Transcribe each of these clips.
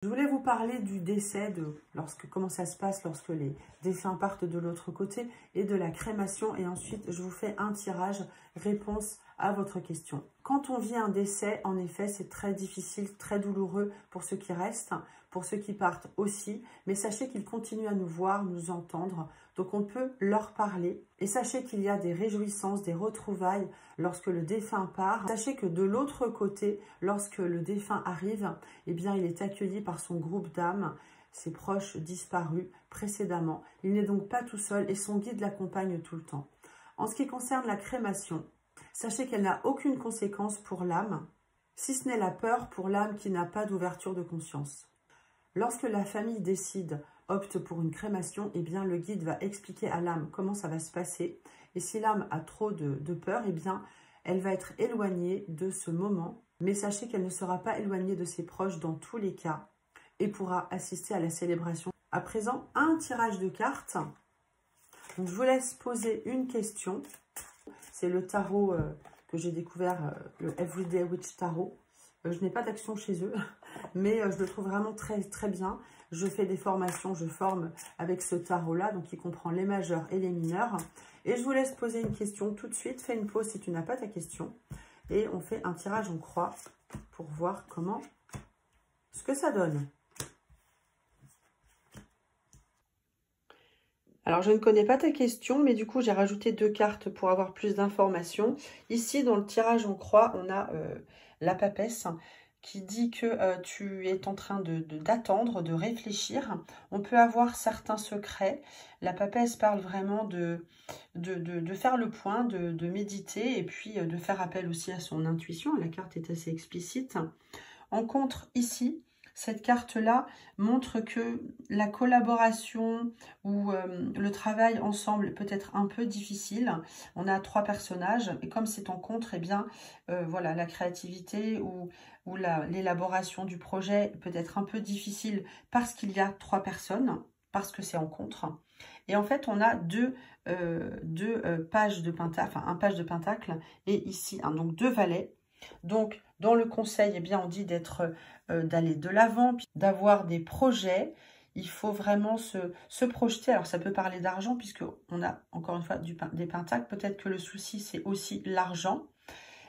Je voulais vous parler du décès, comment ça se passe lorsque les défunts partent de l'autre côté et de la crémation. Et ensuite, je vous fais un tirage réponse à votre question. Quand on vit un décès, en effet, c'est très difficile, très douloureux pour ceux qui restent, pour ceux qui partent aussi. Mais sachez qu'ils continuent à nous voir, nous entendre. Donc, on peut leur parler. Et sachez qu'il y a des réjouissances, des retrouvailles lorsque le défunt part. Sachez que de l'autre côté, lorsque le défunt arrive, eh bien, il est accueilli par son groupe d'âmes, ses proches disparus précédemment. Il n'est donc pas tout seul et son guide l'accompagne tout le temps. En ce qui concerne la crémation, sachez qu'elle n'a aucune conséquence pour l'âme, si ce n'est la peur pour l'âme qui n'a pas d'ouverture de conscience. Lorsque la famille décide, opte pour une crémation, eh bien le guide va expliquer à l'âme comment ça va se passer. Et si l'âme a trop de peur, eh bien elle va être éloignée de ce moment. Mais sachez qu'elle ne sera pas éloignée de ses proches dans tous les cas et pourra assister à la célébration. À présent, un tirage de cartes. Donc, je vous laisse poser une question. C'est le tarot que j'ai découvert, le Everyday Witch Tarot. Je n'ai pas d'action chez eux, mais je le trouve vraiment très, très bien. Je fais des formations, je forme avec ce tarot-là, donc il comprend les majeurs et les mineurs. Et je vous laisse poser une question tout de suite. Fais une pause si tu n'as pas ta question. Et on fait un tirage en croix pour voir ce que ça donne. Alors, je ne connais pas ta question, mais du coup, j'ai rajouté 2 cartes pour avoir plus d'informations. Ici, dans le tirage en croix, on a la papesse qui dit que tu es en train d'attendre, de réfléchir. On peut avoir certains secrets. La papesse parle vraiment de faire le point, de méditer et puis de faire appel aussi à son intuition. La carte est assez explicite. En contre, ici, cette carte-là montre que la collaboration ou le travail ensemble peut être un peu difficile. On a 3 personnages et comme c'est en contre, eh bien, voilà, la créativité ou l'élaboration du projet peut être un peu difficile parce qu'il y a 3 personnes, parce que c'est en contre. Et en fait, on a deux pages de pentacle, enfin un page de pentacle et ici, donc 2 valets. Donc, dans le conseil, eh bien, on dit d'aller de l'avant, d'avoir des projets. Il faut vraiment se projeter. Alors, ça peut parler d'argent, puisqu'on a, encore une fois, des pentacles. Peut-être que le souci, c'est aussi l'argent.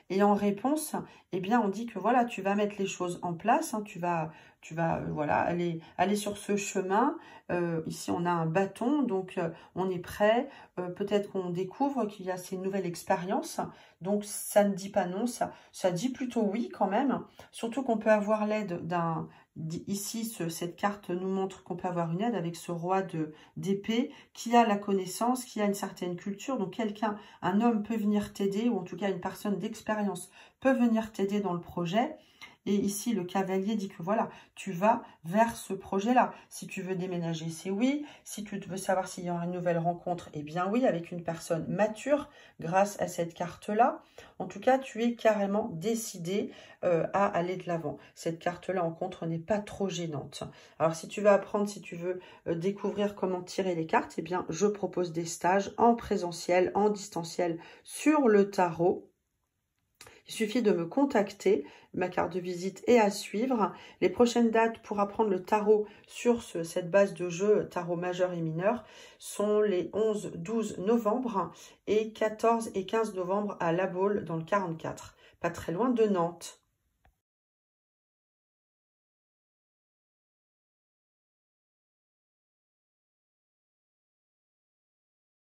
Et en réponse, eh bien, on dit que voilà, tu vas mettre les choses en place, hein, tu vas voilà, aller sur ce chemin. Ici, on a un bâton, donc on est prêt. Peut-être qu'on découvre qu'il y a ces nouvelles expériences. Donc, ça ne dit pas non, ça dit plutôt oui quand même. Surtout qu'on peut avoir l'aide d'un... Ici, cette carte nous montre qu'on peut avoir une aide avec ce roi d'épée qui a la connaissance, qui a une certaine culture. Donc, un homme peut venir t'aider, ou en tout cas une personne d'expérience peut venir t'aider dans le projet. Et ici, le cavalier dit que voilà, tu vas vers ce projet-là. Si tu veux déménager, c'est oui. Si tu veux savoir s'il y aura une nouvelle rencontre, eh bien oui, avec une personne mature, grâce à cette carte-là. En tout cas, tu es carrément décidé à aller de l'avant. Cette carte-là, en contre, n'est pas trop gênante. Alors, si tu veux apprendre, si tu veux découvrir comment tirer les cartes, eh bien, je propose des stages en présentiel, en distanciel sur le tarot. Il suffit de me contacter, ma carte de visite est à suivre. Les prochaines dates pour apprendre le tarot sur cette base de jeu tarot majeur et mineur sont les 11-12 novembre et 14 et 15 novembre à La Baule dans le 44, pas très loin de Nantes.